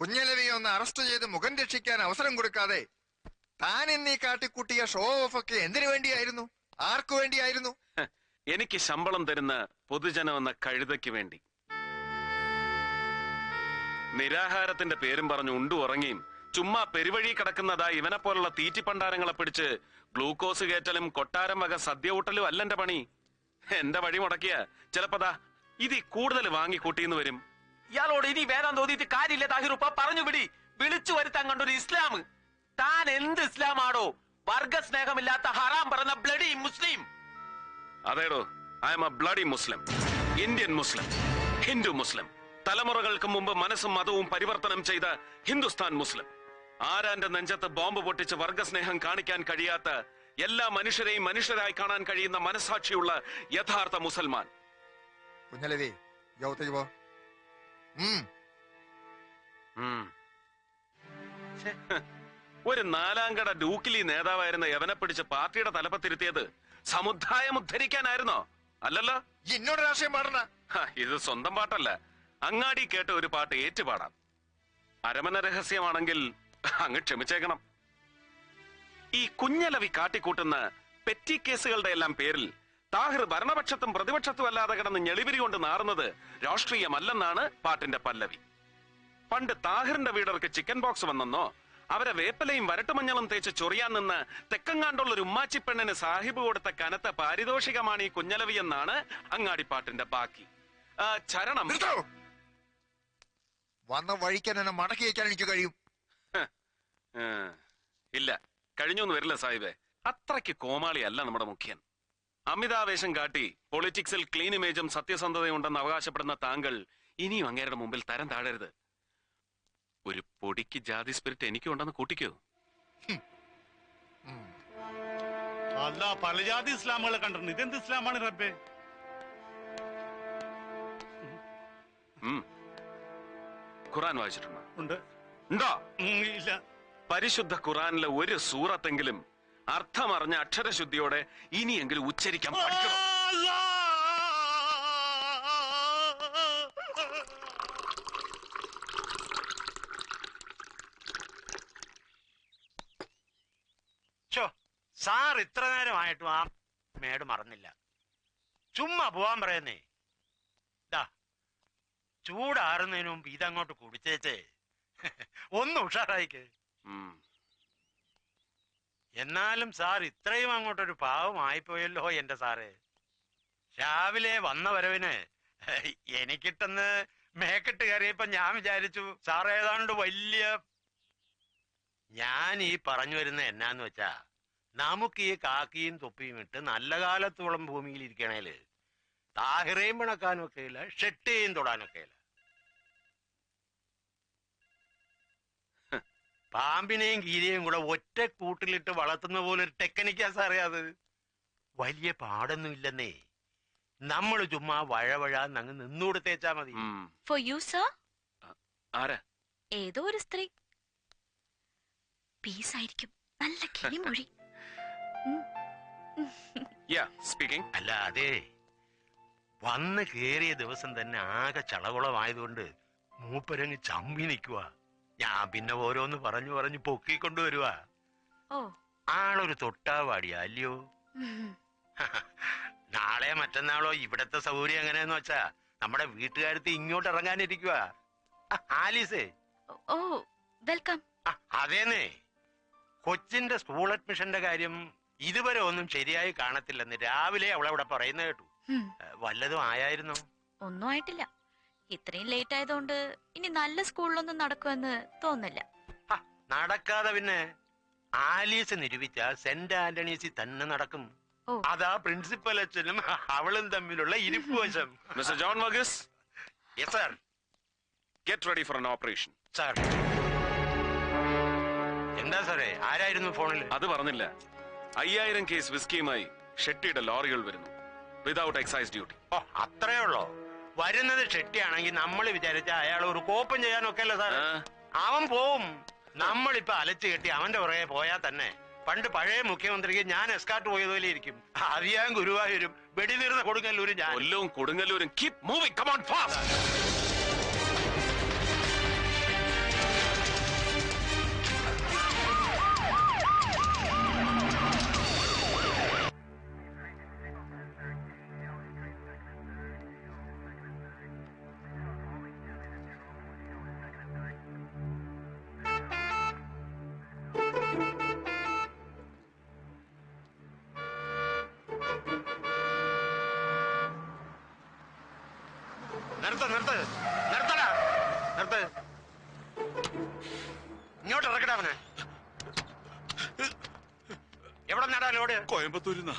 കുഞ്ഞലവിയെ ഒന്ന് അറസ്റ്റ് ചെയ്ത് മുഖം രക്ഷിക്കാൻ അവസരം കൊടുക്കാതെ താൻ എന്നീ കാട്ടിക്കൂട്ടിയ ഷോ ഓഫ് ഒക്കെ എന്തിനു വേണ്ടിയായിരുന്നു? ആർക്കു വേണ്ടിയായിരുന്നു? എനിക്ക് ശമ്പളം തരുന്ന പൊതുജനം എന്ന കഴുതയ്ക്ക് വേണ്ടി. നിരാഹാരത്തിന്റെ പേരും പറഞ്ഞു ഉണ്ടു ഉറങ്ങിയും ചുമ്മാ പെരുവഴി കിടക്കുന്നതാ ഇവനെ പോലുള്ള തീറ്റിപ്പണ്ടാരങ്ങളെ പിടിച്ച് ഗ്ലൂക്കോസ് കയറ്റലും കൊട്ടാരം വക സദ്യ ഊട്ടലും അല്ല എന്റെ പണി. എന്റെ വഴി മുടക്കിയ ചിലപ്പോതാ ഇത് കൂടുതൽ വാങ്ങിക്കൂട്ടിന്ന് വരും. ഇയാളോട് ഇനി വേദം തോന്നിയിട്ട് കാര്യമില്ല താഹിറുപ്പ, പറഞ്ഞു വിടി. വിളിച്ചു വരുത്താൻ കണ്ടൊരു ഇസ്ലാം. താൻ എന്ത് ഇസ്ലാമാണോ? വർഗസ്നേഹമില്ലാത്ത ഹറാം പറഞ്ഞ ബ്ലഡി മുസ്ലിം. അതേടോ, I am a bloody Muslim, Indian Muslim, Hindu Muslim, തലമുറകൾക്ക് മുമ്പ് മനസ്സും മതവും പരിവർത്തനം ചെയ്ത ഹിന്ദുസ്ഥാൻ മുസ്ലിം. ആരാന്റെ നെഞ്ചത്ത് ബോംബ് പൊട്ടിച്ച് വർഗസ്നേഹം കാണിക്കാൻ കഴിയാത്ത, എല്ലാ മനുഷ്യരെയും മനുഷ്യരായി കാണാൻ കഴിയുന്ന മനസാക്ഷിയുള്ള യഥാർത്ഥ മുസൽമാൻ. കുഞ്ഞലവി, ഒരു നാലാംകട ഡൂക്കിലി നേതാവായിരുന്ന യവനെ പിടിച്ച് പാർട്ടിയുടെ തലപ്പത്തിരുത്തിയത് സമുദായം ഉദ്ധരിക്കാനായിരുന്നോ? അല്ലല്ലോ. എന്നോട് രാഷ്ട്രീയം പാടണ. ഇത് സ്വന്തം പാട്ടല്ല, അങ്ങാടി കേട്ട ഒരു പാട്ട് ഏറ്റുപാടാം. അരമന രഹസ്യമാണെങ്കിൽ അങ്ങ് ക്ഷമിച്ചേക്കണം. ഈ കുഞ്ഞലവി കാട്ടിക്കൂട്ടുന്ന പെറ്റി കേസുകളുടെ എല്ലാം പേരിൽ താഹിർ ഭരണപക്ഷത്തും പ്രതിപക്ഷത്തും അല്ലാതെ കിടന്ന് ഞെളിവിരി കൊണ്ട് നാറുന്നത് രാഷ്ട്രീയമല്ലെന്നാണ് പാട്ടിന്റെ പല്ലവി. പണ്ട് താഹിറിന്റെ വീടർക്ക് ചിക്കൻ ബോക്സ് വന്നെന്നോ അവരെ വേപ്പലയും വരട്ടുമഞ്ഞളും തേച്ച് ചൊറിയാൻ നിന്ന് തെക്കങ്ങാണ്ടുള്ള ഒരു ഉമ്മാച്ചി പെണ്ണിന് സാഹിബ് കൊടുത്ത കനത്ത പാരിതോഷികമാണ് ഈ കുഞ്ഞലവി എന്നാണ് അങ്ങാടിപ്പാട്ടിന്റെ ബാക്കി. ചരണം വന്ന വഴിക്കാൻ എന്നെ മടക്കി വയ്ക്കാൻ എനിക്ക് കഴിയും. ഇല്ല, കഴിഞ്ഞൊന്നും വരില്ല സാഹിബേ. അത്രയ്ക്ക് കോമാളിയല്ല നമ്മുടെ മുഖ്യൻ. അമിതാവേശം കാട്ടി പൊളിറ്റിക്സിൽ ക്ലീൻ ഇമേജും സത്യസന്ധതയും ഉണ്ടെന്ന് അവകാശപ്പെടുന്ന താങ്കൾ ഇനിയും അങ്ങേരുടെ മുമ്പിൽ തരം താഴരുത്. ഒരു പൊടിക്ക് ജാതി സ്പിരിറ്റ് എനിക്കുണ്ടെന്ന് കൂട്ടിക്കോ. അല്ല, പല ജാതി ഇസ്ലാമുകളെ കണ്ടിട്ടുണ്ട്. ഇതെന്ത് ഇസ്ലാമാണ് റബ്ബേ? ഖുറാൻ വായിച്ചിട്ടുണ്ടോ? ഉണ്ട്. ഉണ്ടോ? ഇല്ല. പരിശുദ്ധ ഖുറാനിലെ ഒരു സൂറത്തെങ്കിലും അർത്ഥമറിഞ്ഞ അക്ഷരശുദ്ധിയോടെ ഇനിയെങ്കിലും ഉച്ചരിക്കാൻ പഠിക്കണം. സാർ ഇത്ര നേരമായിട്ടും ആ മേട് മറന്നില്ല. ചുമ്മാ പോവാൻ പറയുന്നേ. ചൂടാറുന്നതിന് മുമ്പ് ഇതങ്ങോട്ട് കുടിച്ചേച്ചേ ഒന്ന് ഉഷാറായിക്ക്. എന്നാലും സാർ ഇത്രയും അങ്ങോട്ടൊരു പാവമായിപ്പോയല്ലോ എന്റെ സാറ്. രാവിലെ വന്ന വരവിന് എനിക്കിട്ടെന്ന് മേക്കെട്ട് കയറിയപ്പോ ഞാൻ വിചാരിച്ചു സാർ ഏതാണ്ട് വലിയ. ഞാൻ ഈ പറഞ്ഞു വരുന്ന എന്നാന്ന് വെച്ചാ, നമുക്ക് ഈ കാക്കിയും തൊപ്പിയും ഇട്ട് നല്ല കാലത്തോളം ഭൂമിയിൽ ഇരിക്കണേല് താഹിറേയും പിണക്കാനും ഒക്കെ ഇല്ല, ഷെട്ടിയും തൊടാനൊക്കെ ഇല്ല. പാമ്പിനെയും കീരിയെയും കൂടെ ഒറ്റ കൂട്ടിലിട്ട് വളർത്തുന്ന പോലെ ഒരു ടെക്നിക്കാ സാറേ അത്. വലിയ പാടൊന്നും ഇല്ലെന്നേ. നമ്മൾ ചുമ്മാ വഴവഴാന്നങ്ങ് നിന്നുകൊടുത്തേച്ചാ മതി. For you sir. ആരാ? ഏതോ ഒരു സ്ത്രീ. പീസായിരിക്കും, നല്ല കിളിമൊഴി. അല്ല, അതെ, വന്ന് കേറിയ ദിവസം തന്നെ ആകെ ചളകുളമായതുകൊണ്ട് മൂപ്പരങ്ങ് ചമ്മി നിൽക്കുക. ഞാൻ പിന്നെ ഓരോന്ന് പറഞ്ഞു പറഞ്ഞു പൊക്കിക്കൊണ്ടുവരുവാ. ആളൊരു തൊട്ടാവാടിയാ അല്ലയോ? നാളെ മറ്റന്നാളോ ഇവിടത്തെ സൗകര്യം എങ്ങനെയെന്ന് വെച്ചാ നമ്മുടെ വീട്ടുകാരത്ത് ഇങ്ങോട്ട് ഇറങ്ങാനിരിക്കുക. ആലീസേ. ഓ, വെൽക്കം. അതേന്നേ, കൊച്ചിന്റെ സ്കൂൾ അഡ്മിഷന്റെ കാര്യം ഇതുവരെ ഒന്നും ശരിയായി കാണത്തില്ലെന്ന് രാവിലെ അവളവിടെ പറയുന്ന കേട്ടു. വല്ലതും ആയായിരുന്നോ? ഒന്നും ആയിട്ടില്ല. ഇത്രയും ലേറ്റ് ആയതുകൊണ്ട് ഇനി നല്ല സ്കൂളിലൊന്നും നടക്കുമെന്ന് തോന്നില്ല. നടക്കാതെ പിന്നെ ആലീസ് നിരൂപിച്ച സെന്റ് ആന്റണീസിൽ തന്നെ നടക്കും. അതാ പ്രിൻസിപ്പൽ അച്ഛനും അവളും തമ്മിലുള്ള ഇരിപ്പ് വശം. Mister John Varghese. Yes sir. Get ready for an operation. Sir. എന്താ സാറേ, ആരായിരുന്നു ഫോണിൽ? അത് പറഞ്ഞില്ല. 5000 കേസ് വിസ്കിയുമായി ഷെട്ടിയുടെ ലോറികൾ വരുന്നു, വിതൗട്ട് എക്സൈസ് ഡ്യൂട്ടി. ഓ, അത്രേ ഉള്ളോ? വരുന്നത് ഷെട്ടിയാണെങ്കിൽ നമ്മൾ വിചാരിച്ച അയാൾ ഒരു കോപ്പം ചെയ്യാനൊക്കെ അല്ല സാർ. അവൻ പോവും. നമ്മളിപ്പോ അലച്ചു കെട്ടി അവന്റെ പുറകെ പോയാൽ തന്നെ പണ്ട് പഴയ മുഖ്യമന്ത്രിക്ക് ഞാൻ എസ്കാർട്ട് പോയതുപോലെ ഇരിക്കും. അറിയാൻ ഗുരുവായൂരും വെടിതീർന്ന കൊടുങ്ങല്ലൂരും ഞാൻ. കൊല്ലവും കൊടുങ്ങല്ലൂരും. Keep moving, come on fast. നിർത്തടാ നിർത്ത്. ഇങ്ങോട്ട് ഇറക്കടാ അവനെ. എവിടെ നടാ ലോഡ്? കോയമ്പത്തൂരിന്നാ.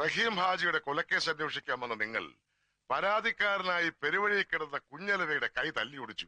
റഹീം ഹാജിയുടെ കൊലക്കേസ് അന്വേഷിക്കാൻ വന്ന നിങ്ങൾ പരാതിക്കാരനായി പെരുവഴി കിടന്ന കുഞ്ഞലവയുടെ കൈ തല്ലിയൊടിച്ചു.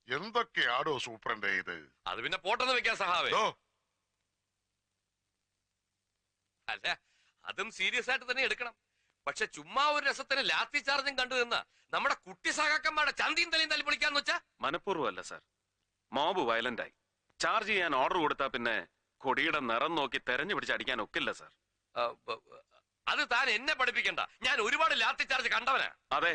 എന്തൊക്കെയാടോ സൂപ്രണ്ടേ ഇത്? അത് പിന്നെ പോട്ടെന്ന് വെക്കാൻ സഹാവേ. അല്ല, അതും സീരിയസ് ആയിട്ട് തന്നെ എടുക്കണം. പക്ഷെ ചുമ്മാ ഒരു രസത്തിന് ലാത്തി ചാർജും കണ്ടു നിന്ന നമ്മുടെ കുട്ടി സഹാക്കന്മാരുടെ ചന്തിയും തലയും തല്ലി പൊളിക്കാന്ന് വെച്ചാ മനഃപൂർവ്വമല്ല സാർ. മോബ് വയലന്റ് ആയി. ചാർജ് ചെയ്യാൻ ഓർഡർ കൊടുത്താ പിന്നെ കൊടിയുടെ നിറം നോക്കി തെരഞ്ഞു പിടിച്ച് അടിക്കാൻ ഒക്കില്ല സാർ. അത് താൻ എന്നെ പഠിപ്പിക്കണ്ട. ഞാൻ ഒരുപാട് ലാത്തി ചാർജ് കണ്ടവനാ. അതെ,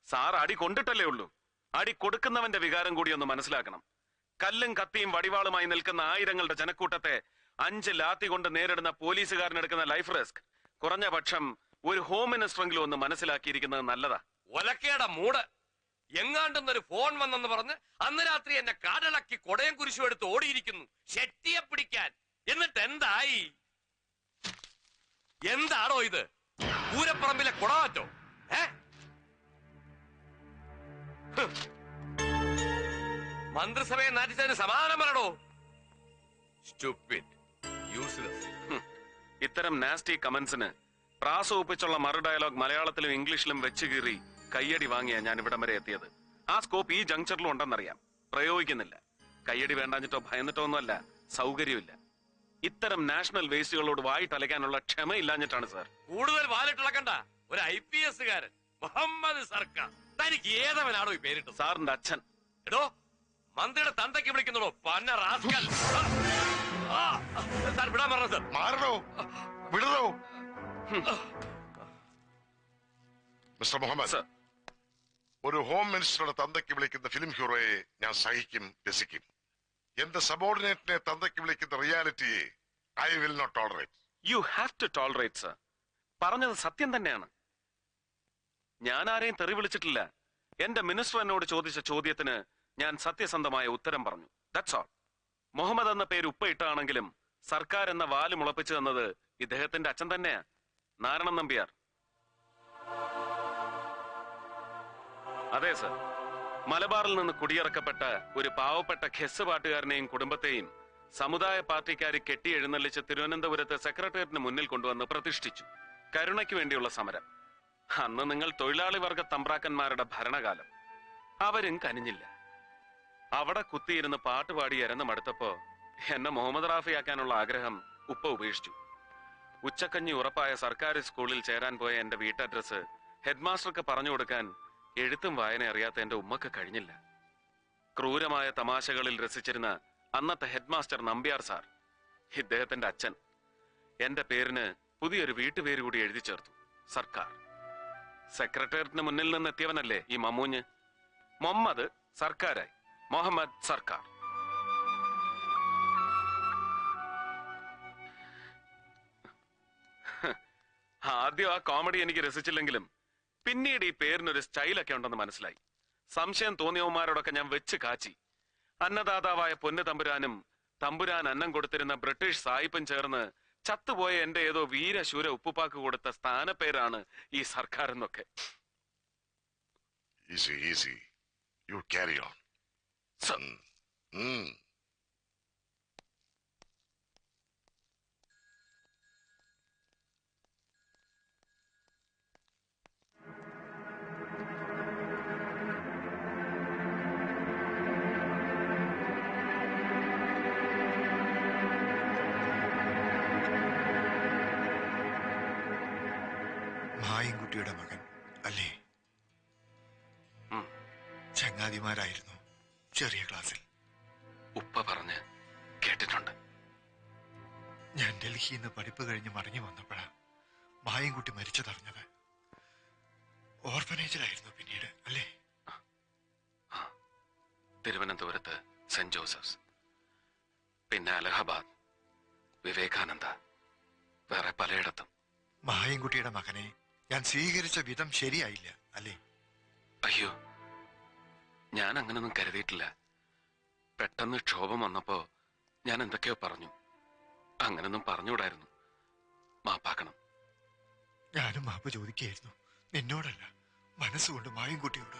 സാർ അടി കൊണ്ടിട്ടല്ലേ ഉള്ളൂ. അടി കൊടുക്കുന്നവന്റെ വികാരം കൂടി ഒന്ന് മനസ്സിലാക്കണം. കല്ലും കത്തിയും വടിവാളുമായി നിൽക്കുന്ന ആയിരങ്ങളുടെ ജനക്കൂട്ടത്തെ 5 ലാത്തി കൊണ്ട് നേരിടുന്ന പോലീസുകാരനെടുക്കുന്ന ലൈഫ് റിസ്ക് കുറഞ്ഞ പക്ഷം ഒരു ഹോം മിനിസ്റ്ററെങ്കിലും ഒന്ന് മനസ്സിലാക്കിയിരിക്കുന്നത് നല്ലതാ. ഒലക്കേട മൂട്. എങ്ങാണ്ടെന്നൊരു ഫോൺ വന്നെന്ന് പറഞ്ഞ് അന്ന് രാത്രി എന്നെ കാടിളക്കി കൊടയം കുരിശും എടുത്ത് ഓടിയിരിക്കുന്നു ഷെട്ടിയെ പിടിക്കാൻ. എന്നിട്ട് എന്തായി? എന്താണോ ഇത്? പൂരപ്പറമ്പിലെ കുടമാറ്റോ? മന്ത്രിസഭയെ നാറ്റിച്ചതിന് സമാധാനം പറയണോ? Stupid, useless. ഇത്തരം നാസ്റ്റി കമന്റ്സിന് പ്രാസ ഒപ്പിച്ചുള്ള മറു ഡയലോഗ് മലയാളത്തിലും ഇംഗ്ലീഷിലും വെച്ച് കീറി കയ്യടി വാങ്ങിയാ ഞാൻ ഇവിടം വരെ എത്തിയത്. ആ സ്കോപ്പ് ഈ ജംഗ്ഷനിലും ഉണ്ടെന്നറിയാം, പ്രയോഗിക്കുന്നില്ല. കയ്യടി വേണ്ടാഞ്ഞിട്ടോ ഭയന്നിട്ടോ ഒന്നുമല്ല, സൗകര്യമില്ല. ഇത്തരം നാഷണൽ വേസ്റ്റുകളോട് വായിട്ടലയ്ക്കാനുള്ള ക്ഷമയില്ലാഞ്ഞിട്ടാണ് സാർ. കൂടുതൽ വാലിട്ടിളക്കണ്ട. ഒരു IPS കാരൻ മുഹമ്മദ് സർക്കാർ. തനിക്ക് ഏതവനാണോ ഈ പേരിട്ടത്? സാറിന്റെ അച്ഛൻ. എടോ, മന്ത്രിയുടെ തന്തയ്ക്ക് വിളിക്കുന്നതോ പന്ന റാസ്കൽ. സാർ വിടാൻ പറഞ്ഞത്. മാറണോ? വിടണോ? മിസ്റ്റർ മുഹമ്മദ്, ഒരു ഹോം മിനിസ്റ്ററുടെ തന്തയ്ക്ക് വിളിക്കുന്ന ഫിലിം ഹീറോയെ ഞാൻ സഹിക്കും, രസിക്കും. എന്റെ സബോർഡിനേറ്റിനെ തന്തയ്ക്ക് വിളിക്കുന്ന റിയാലിറ്റിയെ I will not tolerate. You have to tolerate sir. പറഞ്ഞത് സത്യം തന്നെയാണ്. ഞാൻ ആരെയും തെറി വിളിച്ചിട്ടില്ല. എന്റെ മിനിസ്റ്റർ എന്നോട് ചോദിച്ച ചോദ്യത്തിന് ഞാൻ സത്യസന്ധമായ ഉത്തരം പറഞ്ഞു. That's all. മുഹമ്മദ് എന്ന പേര് ഉപ്പയിട്ടാണെങ്കിലും സർക്കാർ എന്ന വാല് മുളപ്പിച്ചു തന്നത് ഇദ്ദേഹത്തിന്റെ അച്ഛൻ തന്നെയാ, നാരായണൻ നമ്പ്യാർ. അതെ സർ, മലബാറിൽ നിന്ന് കുടിയിറക്കപ്പെട്ട ഒരു പാവപ്പെട്ട ഖെസ് പാട്ടുകാരനെയും കുടുംബത്തെയും സമുദായ പാർട്ടിക്കാർ കെട്ടി എഴുന്നള്ളിച്ച് തിരുവനന്തപുരത്ത് സെക്രട്ടേറിയറ്റിന് മുന്നിൽ കൊണ്ടുവന്ന് പ്രതിഷ്ഠിച്ചു. കരുണയ്ക്ക് വേണ്ടിയുള്ള സമരം. അന്ന് നിങ്ങൾ തൊഴിലാളി വർഗ തമ്പ്രാക്കന്മാരുടെ ഭരണകാലം. അവരും കനിഞ്ഞില്ല. അവിടെ കുത്തിയിരുന്ന് പാട്ടുപാടി എരന്ന് മടുത്തപ്പോ എന്നെ മുഹമ്മദ് റാഫിയാക്കാനുള്ള ആഗ്രഹം ഉപ്പ ഉപേക്ഷിച്ചു. ഉച്ചക്കഞ്ഞി ഉറപ്പായ സർക്കാർ സ്കൂളിൽ ചേരാൻ പോയ എന്റെ വീട്ടഡ്രസ് ഹെഡ്മാസ്റ്റർക്ക് പറഞ്ഞു കൊടുക്കാൻ എഴുത്തും വായന അറിയാത്ത എന്റെ ഉമ്മക്ക് കഴിഞ്ഞില്ല. ക്രൂരമായ തമാശകളിൽ രസിച്ചിരുന്ന അന്നത്തെ ഹെഡ്മാസ്റ്റർ നമ്പ്യാർ സാർ, ഇദ്ദേഹത്തിന്റെ അച്ഛൻ, എന്റെ പേരിന് പുതിയൊരു വീട്ടുപേര് കൂടി എഴുതി ചേർത്തു, സർക്കാർ. സെക്രട്ടേറിയറ്റിന് മുന്നിൽ നിന്ന് എത്തിയവനല്ലേ ഈ മമ്മൂഞ്ഞ്. മുഹമ്മദ് സർക്കാരായി, മുഹമ്മദ് സർക്കാർ. ആദ്യം ആ കോമഡി എനിക്ക് രസിച്ചില്ലെങ്കിലും പിന്നീട് ഈ പേരിനൊരു സ്റ്റൈലൊക്കെ ഉണ്ടെന്ന് മനസ്സിലായി. സംശയം തോന്നിയവന്മാരോടൊക്കെ ഞാൻ വെച്ച് കാച്ചി. അന്നദാതാവായ പൊന്നു തമ്പുരാനും തമ്പുരാൻ അന്നം കൊടുത്തിരുന്ന ബ്രിട്ടീഷ് സായിപ്പും ചേർന്ന് ചത്തുപോയ എന്റെ ഏതോ വീരശൂര ഉപ്പുപ്പാക്ക് കൊടുത്ത സ്ഥാനപ്പേരാണ് ഈ സർക്കാർ എന്നൊക്കെ. Easy, easy. You carry on. മായൻകുട്ടിയുടെ മകൻ അല്ലേ? ചങ്ങാതിമാരായിരുന്നു ചെറിയ ക്ലാസ്സിൽ. ഉപ്പ പറഞ്ഞ് കേട്ടിട്ടുണ്ട്. ഞാൻ ഡൽഹിയിൽ നിന്ന് പഠിപ്പ് കഴിഞ്ഞ് മടങ്ങി വന്നപ്പോഴാ മായൻകുട്ടി മരിച്ചതറിഞ്ഞത്. ഓർഫനേജിലായിരുന്നു പിന്നീട് അല്ലേ? തിരുവനന്തപുരത്ത് സെന്റ് ജോസഫ്സ്, പിന്നെ അലഹബാദ്, വിവേകാനന്ദ, വേറെ പലയിടത്തും. മായൻകുട്ടിയുടെ മകനെ ഞാൻ സ്വീകരിച്ച വിധം ശരിയായില്ല അല്ലേ? അയ്യോ, ഞാൻ അങ്ങനൊന്നും കരുതിയിട്ടില്ല. പെട്ടെന്ന് ക്ഷോഭം വന്നപ്പോ ഞാൻ എന്തൊക്കെയോ പറഞ്ഞു. അങ്ങനൊന്നും പറഞ്ഞുകൂടായിരുന്നു. മാപ്പാക്കണം. ഞാനും മാപ്പ് ചോദിക്കുകയായിരുന്നു, നിന്നോടല്ല, മനസ്സുകൊണ്ട് മായൻകുട്ടിയോട്.